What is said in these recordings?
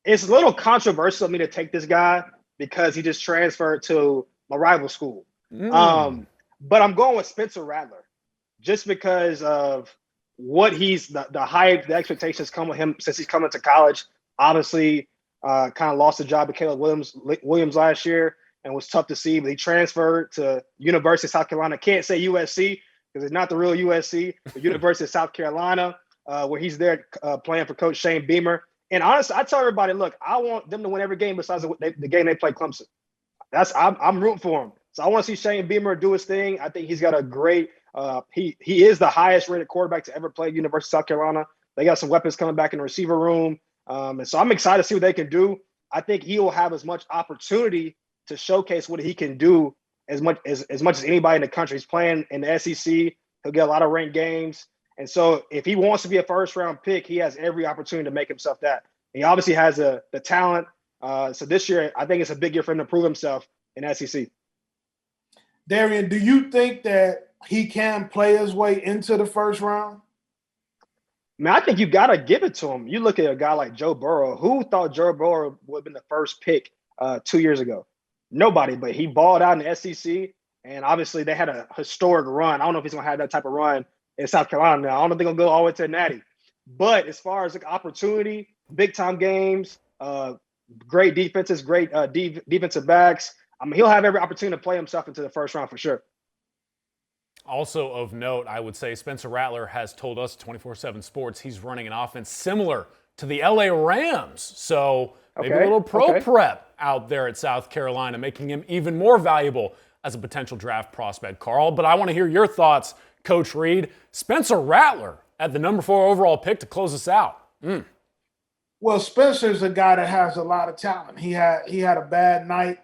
it's a little controversial of me to take this guy because he just transferred to my rival school. But I'm going with Spencer Rattler just because of what he's the hype, the expectations come with him since he's coming to college. Obviously, kind of lost the job to Caleb Williams last year and was tough to see, but he transferred to University of South Carolina. Can't say USC because it's not the real USC, the University of South Carolina, where he's there playing for Coach Shane Beamer. And honestly, I tell everybody, look, I want them to win every game besides the game they play Clemson. I'm rooting for him. So I want to see Shane Beamer do his thing. I think he's got a great he is the highest rated quarterback to ever play at University of South Carolina. They got some weapons coming back in the receiver room. And so I'm excited to see what they can do. I think he will have as much opportunity to showcase what he can do as much as anybody in the country. He's playing in the SEC. He'll get a lot of ranked games. And so if he wants to be a first-round pick, he has every opportunity to make himself that. He obviously has the talent. So this year, I think it's a big year for him to prove himself in SEC. Darien, do you think that he can play his way into the first round? Man, I think you got to give it to him. You look at a guy like Joe Burrow. Who thought Joe Burrow would have been the first pick 2 years ago? Nobody, but he balled out in the SEC, and obviously they had a historic run. I don't know if he's going to have that type of run in South Carolina now. I don't know if they're going to go all the way to the Natty. But as far as like opportunity, big-time games, great defenses, great defensive backs, I mean, he'll have every opportunity to play himself into the first round for sure. Also of note, I would say Spencer Rattler has told us 24/7 Sports he's running an offense similar to the LA Rams. So maybe a little prep out there at South Carolina, making him even more valuable as a potential draft prospect, Carl. But I want to hear your thoughts, Coach Reed. Spencer Rattler at the number 4 overall pick to close us out. Well, Spencer's a guy that has a lot of talent. He had a bad night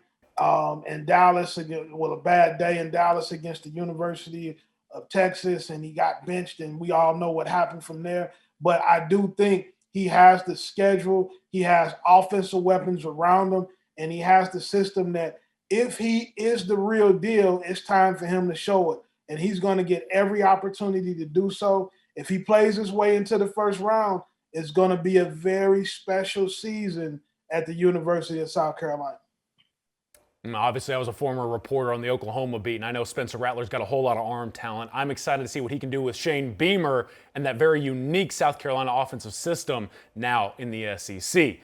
in Dallas, a bad day in Dallas against the University of Texas, and he got benched, and we all know what happened from there. But I do think he has the schedule, he has offensive weapons around him, and he has the system that if he is the real deal, it's time for him to show it. And he's going to get every opportunity to do so. If he plays his way into the first round, it's going to be a very special season at the University of South Carolina. Obviously, I was a former reporter on the Oklahoma beat, and I know Spencer Rattler's got a whole lot of arm talent. I'm excited to see what he can do with Shane Beamer and that very unique South Carolina offensive system now in the SEC.